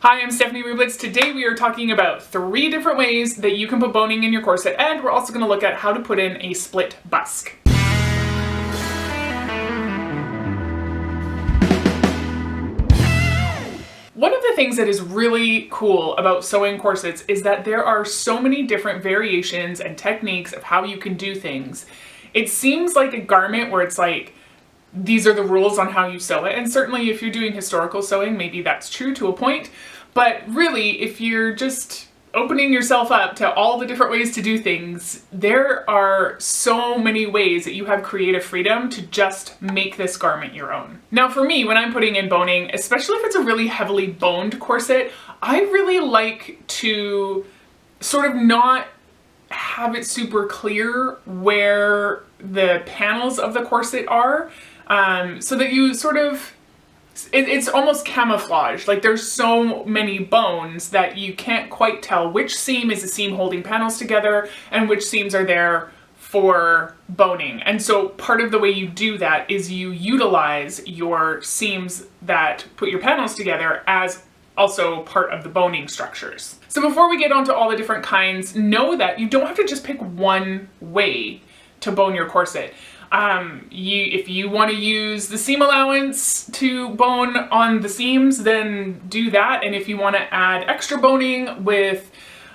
Hi, I'm Stephanie Rublitz. Today we are talking about 3 different ways that you can put boning in your corset, and we're also going to look at how to put in a split busk. One of the things that is really cool about sewing corsets is that there are so many different variations and techniques of how you can do things. It seems like a garment where it's like, these are the rules on how you sew it, and certainly if you're doing historical sewing, maybe that's true to a point, but really if you're just opening yourself up to all the different ways to do things, there are so many ways that you have creative freedom to just make this garment your own. Now for me, when I'm putting in boning, especially if it's a really heavily boned corset, I really like to sort of not have it super clear where the panels of the corset are, so that you sort of, it's almost camouflage. Like there's so many bones that you can't quite tell which seam is the seam holding panels together and which seams are there for boning. And so part of the way you do that is you utilize your seams that put your panels together as also part of the boning structures. So before we get onto all the different kinds, know that you don't have to just pick one way to bone your corset. If you want to use the seam allowance to bone on the seams, then do that. And if you want to add extra boning with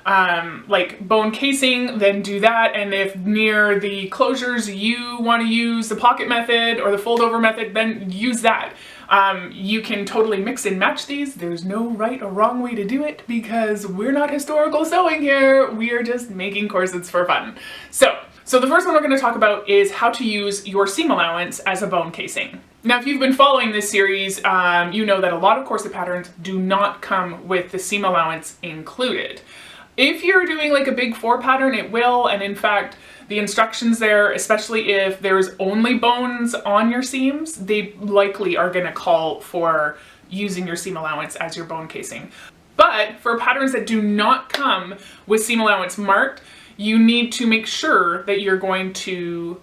like bone casing, then do that. And if near the closures you want to use the pocket method or the fold over method, then use that. You can totally mix and match these. There's no right or wrong way to do it because we're not historical sewing here. We are just making corsets for fun. So the first one we're going to talk about is how to use your seam allowance as a bone casing. Now, if you've been following this series, you know that a lot of corset patterns do not come with the seam allowance included. If you're doing like a big 4 pattern, it will, and in fact, the instructions there, especially if there's only bones on your seams, they likely are going to call for using your seam allowance as your bone casing. But for patterns that do not come with seam allowance marked, you need to make sure that you're going to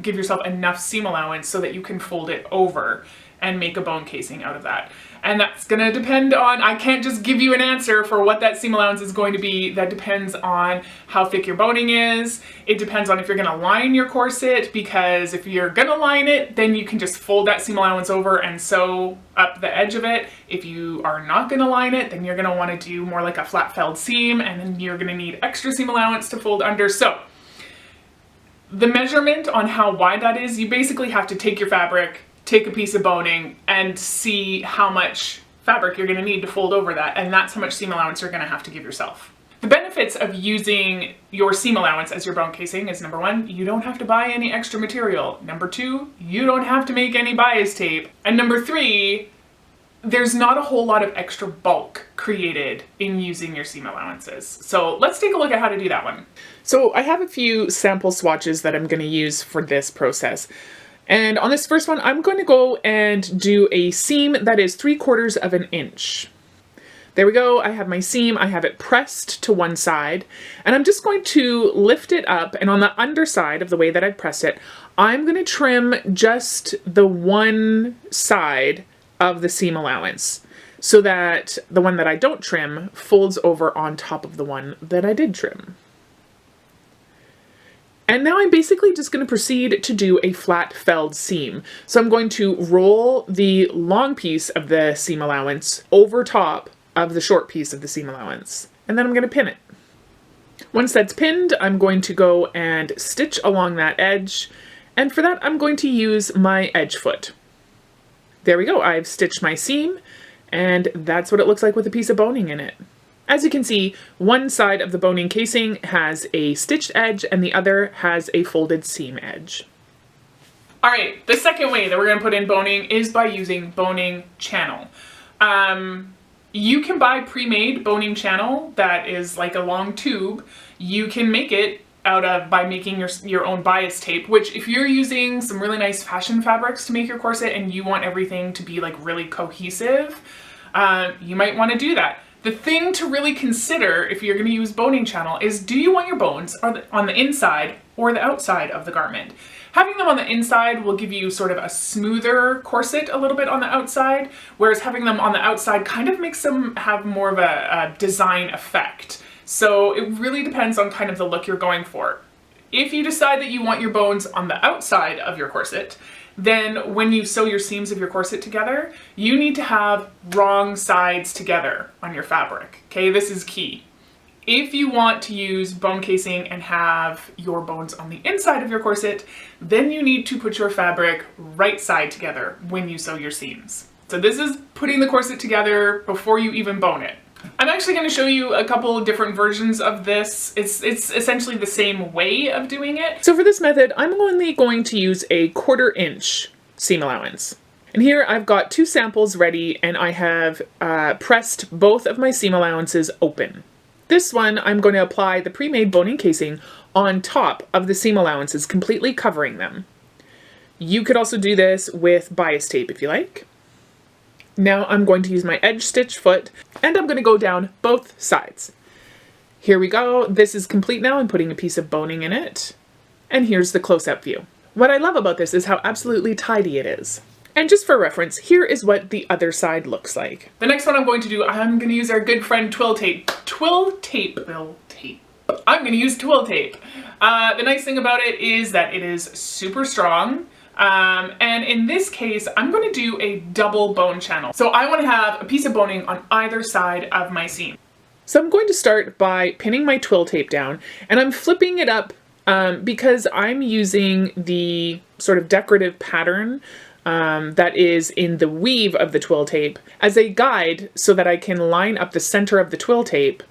give yourself enough seam allowance so that you can fold it over and make a bone casing out of that. And that's gonna depend on, I can't just give you an answer for what that seam allowance is going to be. That depends on how thick your boning is. It depends on if you're gonna line your corset, because if you're gonna line it, then you can just fold that seam allowance over and sew up the edge of it. If you are not gonna line it, then you're gonna wanna do more like a flat felled seam, and then you're gonna need extra seam allowance to fold under. So the measurement on how wide that is, you basically have to take your fabric, take a piece of boning, and see how much fabric you're going to need to fold over that, and that's how much seam allowance you're going to have to give yourself. The benefits of using your seam allowance as your bone casing is, number 1, you don't have to buy any extra material. Number 2, you don't have to make any bias tape. And number 3, there's not a whole lot of extra bulk created in using your seam allowances. So let's take a look at how to do that one. So I have a few sample swatches that I'm going to use for this process. And on this first one, I'm going to go and do a seam that is 3/4 of an inch. There we go. I have my seam. I have it pressed to one side, and I'm just going to lift it up, and on the underside of the way that I've pressed it, I'm going to trim just the one side of the seam allowance so that the one that I don't trim folds over on top of the one that I did trim. And now I'm basically just going to proceed to do a flat felled seam. So I'm going to roll the long piece of the seam allowance over top of the short piece of the seam allowance. And then I'm going to pin it. Once that's pinned, I'm going to go and stitch along that edge. And for that, I'm going to use my edge foot. There we go. I've stitched my seam, and that's what it looks like with a piece of boning in it. As you can see, one side of the boning casing has a stitched edge and the other has a folded seam edge. All right, the second way that we're going to put in boning is by using boning channel. You can buy pre-made boning channel that is like a long tube. You can make it out of by making your own bias tape, which if you're using some really nice fashion fabrics to make your corset and you want everything to be like really cohesive, you might want to do that. The thing to really consider if you're going to use boning channel is, do you want your bones on the inside or the outside of the garment? Having them on the inside will give you sort of a smoother corset a little bit on the outside, whereas having them on the outside kind of makes them have more of a design effect. So it really depends on kind of the look you're going for. If you decide that you want your bones on the outside of your corset, then when you sew your seams of your corset together, you need to have wrong sides together on your fabric. Okay, this is key. If you want to use bone casing and have your bones on the inside of your corset, then you need to put your fabric right side together when you sew your seams. So this is putting the corset together before you even bone it. I'm actually going to show you a couple of different versions of this. It's essentially the same way of doing it. So for this method, I'm only going to use a 1/4 inch seam allowance. And here I've got 2 samples ready, and I have pressed both of my seam allowances open. This one, I'm going to apply the pre-made boning casing on top of the seam allowances, completely covering them. You could also do this with bias tape if you like. Now I'm going to use my edge stitch foot, and I'm going to go down both sides. Here we go. This is complete now. I'm putting a piece of boning in it. And here's the close-up view. What I love about this is how absolutely tidy it is. And just for reference, here is what the other side looks like. The next one I'm going to do, I'm going to use our good friend twill tape. I'm going to use twill tape. The nice thing about it is that it is super strong. And in this case, I'm going to do a double bone channel. So I want to have a piece of boning on either side of my seam. So I'm going to start by pinning my twill tape down, and I'm flipping it up because I'm using the sort of decorative pattern that is in the weave of the twill tape as a guide so that I can line up the center of the twill tape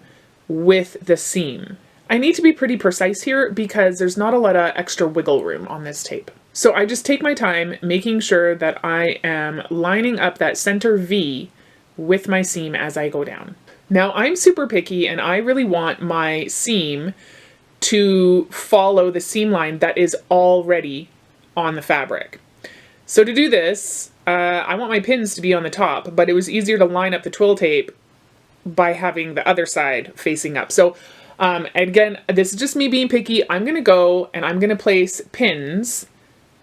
with the seam. I need to be pretty precise here because there's not a lot of extra wiggle room on this tape. So I just take my time making sure that I am lining up that center V with my seam as I go down. Now I'm super picky and I really want my seam to follow the seam line that is already on the fabric. So to do this, I want my pins to be on the top, but it was easier to line up the twill tape by having the other side facing up. So again, this is just me being picky. I'm going to go and I'm going to place pins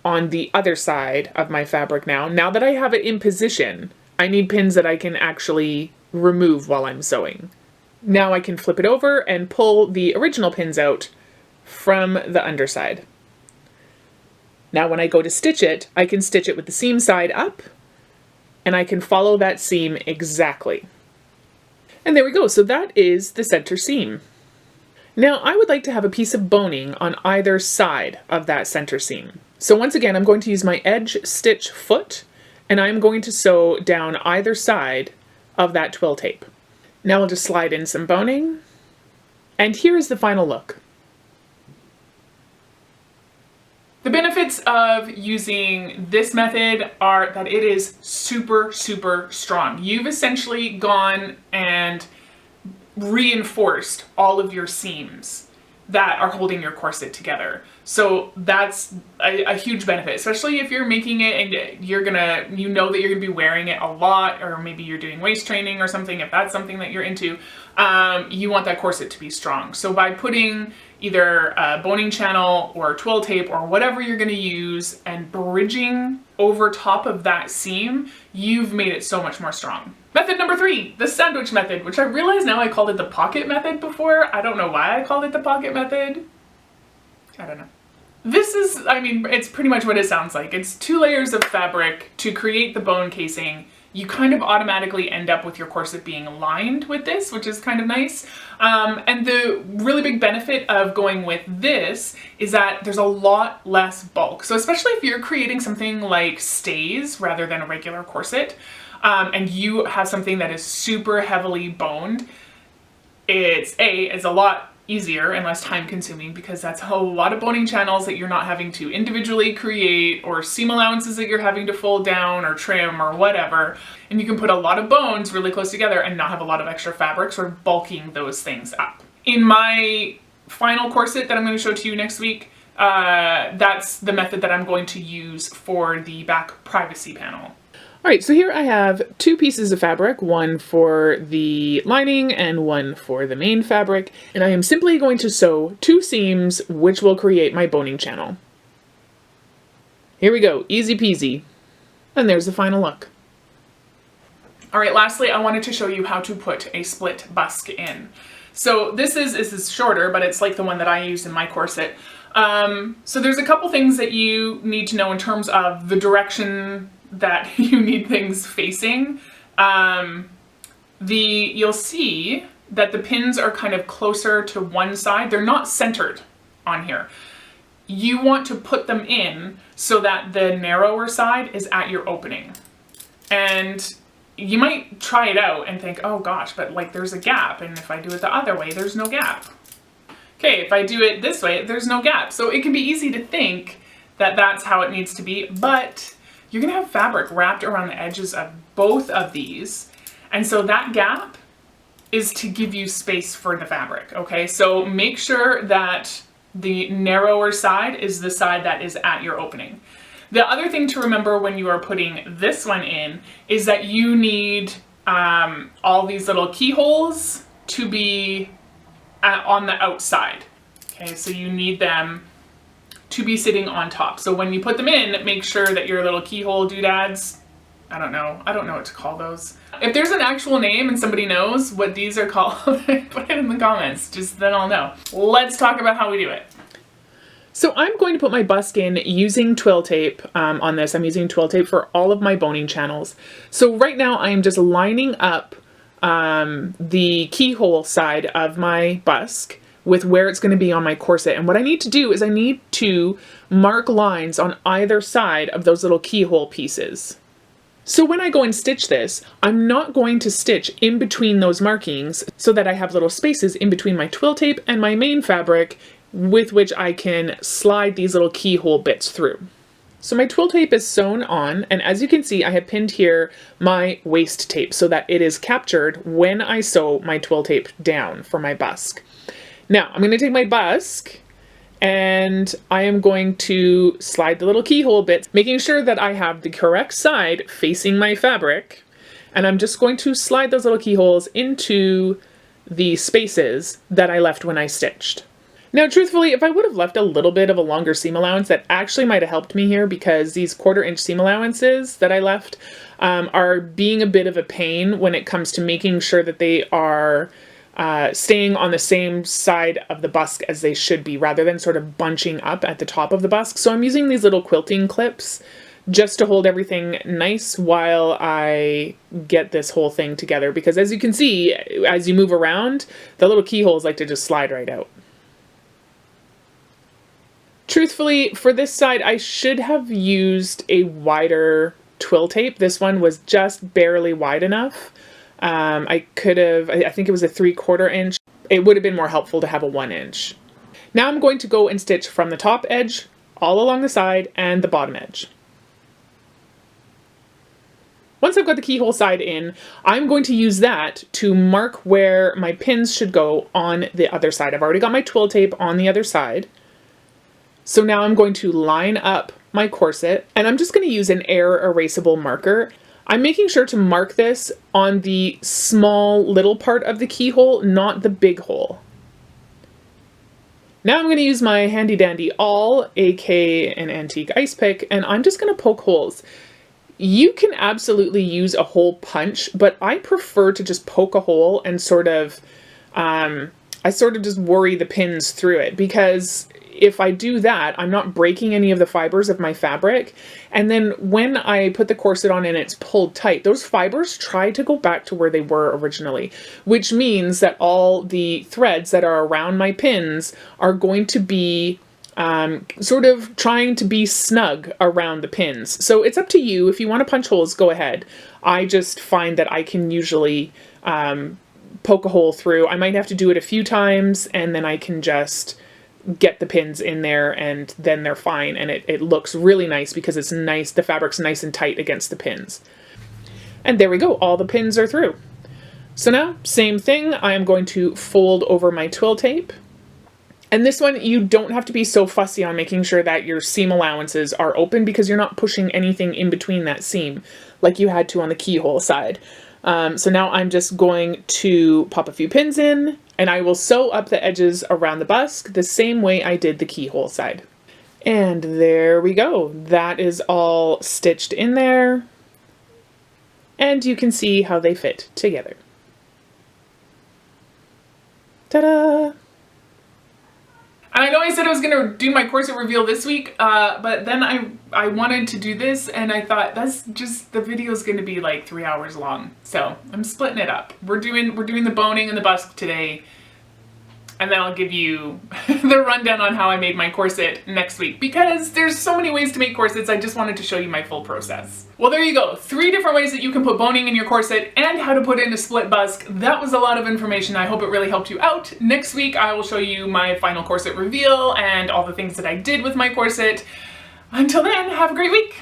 on the other side of my fabric now. Now that I have it in position, I need pins that I can actually remove while I'm sewing. Now I can flip it over and pull the original pins out from the underside. Now when I go to stitch it, I can stitch it with the seam side up, and I can follow that seam exactly. And there we go. So that is the center seam. Now I would like to have a piece of boning on either side of that center seam. So once again, I'm going to use my edge stitch foot, and I'm going to sew down either side of that twill tape. Now I'll just slide in some boning, and here is the final look. The benefits of using this method are that it is super, super strong. You've essentially gone and reinforced all of your seams that are holding your corset together. So that's a huge benefit, especially if you're making it and you know that you're gonna be wearing it a lot, or maybe you're doing waist training or something. If that's something that you're into, you want that corset to be strong. So by putting either a boning channel or twill tape or whatever you're gonna use and bridging over top of that seam, you've made it so much more strong. Method number 3, the sandwich method, which I realize now I called it the pocket method before. I don't know why I called it the pocket method. I don't know. This is, I mean, it's pretty much what it sounds like. It's 2 layers of fabric to create the bone casing. You kind of automatically end up with your corset being lined with this, which is kind of nice. And the really big benefit of going with this is that there's a lot less bulk. So especially if you're creating something like stays rather than a regular corset, and you have something that is super heavily boned, it's a lot easier and less time consuming because that's a lot of boning channels that you're not having to individually create, or seam allowances that you're having to fold down or trim or whatever. And you can put a lot of bones really close together and not have a lot of extra fabric sort of bulking those things up. In my final corset that I'm going to show to you next week, that's the method that I'm going to use for the back privacy panel. All right, so here I have 2 pieces of fabric, one for the lining and one for the main fabric, and I am simply going to sew 2 seams, which will create my boning channel. Here we go, easy peasy. And there's the final look. All right, lastly, I wanted to show you how to put a split busk in. So this is shorter, but it's like the one that I used in my corset. So there's a couple things that you need to know in terms of the direction that you need things facing. You'll see that the pins are kind of closer to one side. They're not centered on here. You want to put them in so that the narrower side is at your opening. And you might try it out and think, oh gosh, but like there's a gap. And if I do it the other way, there's no gap. Okay, if I do it this way, there's no gap. So it can be easy to think that that's how it needs to be, but you're gonna have fabric wrapped around the edges of both of these. And so that gap is to give you space for the fabric, okay? So make sure that the narrower side is the side that is at your opening. The other thing to remember when you are putting this one in is that you need all these little keyholes to be on the outside. Okay, so you need them to be sitting on top. So when you put them in, make sure that your little keyhole doodads, I don't know what to call those. If there's an actual name and somebody knows what these are called, put it in the comments, just then I'll know. Let's talk about how we do it. So I'm going to put my busk in using twill tape on this. I'm using twill tape for all of my boning channels. So right now I'm just lining up the keyhole side of my busk with where it's going to be on my corset. And what I need to do is I need to mark lines on either side of those little keyhole pieces. So when I go and stitch this, I'm not going to stitch in between those markings so that I have little spaces in between my twill tape and my main fabric with which I can slide these little keyhole bits through. So my twill tape is sewn on, and as you can see, I have pinned here my waist tape so that it is captured when I sew my twill tape down for my busk. Now, I'm going to take my busk and I am going to slide the little keyhole bits, making sure that I have the correct side facing my fabric. And I'm just going to slide those little keyholes into the spaces that I left when I stitched. Now, truthfully, if I would have left a little bit of a longer seam allowance, that actually might have helped me here, because these 1/4 inch seam allowances that I left are being a bit of a pain when it comes to making sure that they are staying on the same side of the busk as they should be, rather than sort of bunching up at the top of the busk. So I'm using these little quilting clips just to hold everything nice while I get this whole thing together, because as you can see, as you move around, the little keyholes like to just slide right out. Truthfully, for this side, I should have used a wider twill tape. This one was just barely wide enough. I think it was a 3/4 inch. It would have been more helpful to have a 1 inch. Now I'm going to go and stitch from the top edge, all along the side, and the bottom edge. Once I've got the keyhole side in, I'm going to use that to mark where my pins should go on the other side. I've already got my twill tape on the other side. So now I'm going to line up my corset, and I'm just going to use an air erasable marker. I'm making sure to mark this on the small little part of the keyhole, not the big hole. Now I'm going to use my handy dandy awl, aka an antique ice pick, and I'm just going to poke holes. You can absolutely use a hole punch, but I prefer to just poke a hole and sort of just worry the pins through it, because if I do that, I'm not breaking any of the fibers of my fabric. And then when I put the corset on and it's pulled tight, those fibers try to go back to where they were originally, which means that all the threads that are around my pins are going to be sort of trying to be snug around the pins. So it's up to you. If you want to punch holes, go ahead. I just find that I can usually poke a hole through. I might have to do it a few times, and then I can just get the pins in there, and then they're fine, and it looks really nice because it's nice, the fabric's nice and tight against the pins. And there we go, all the pins are through. So now, same thing, I am going to fold over my twill tape. And this one, you don't have to be so fussy on making sure that your seam allowances are open, because you're not pushing anything in between that seam like you had to on the keyhole side. So now I'm just going to pop a few pins in, and I will sew up the edges around the busk the same way I did the keyhole side. And there we go. That is all stitched in there. And you can see how they fit together. Ta-da! And I know I said I was going to do my corset reveal this week, but then I wanted to do this and I thought that's just, the video is going to be like 3 hours long. So I'm splitting it up. We're doing the boning and the busk today. And then I'll give you the rundown on how I made my corset next week, because there's so many ways to make corsets. I just wanted to show you my full process. Well, there you go. 3 different ways that you can put boning in your corset and how to put in a split busk. That was a lot of information. I hope it really helped you out. Next week, I will show you my final corset reveal and all the things that I did with my corset. Until then, have a great week.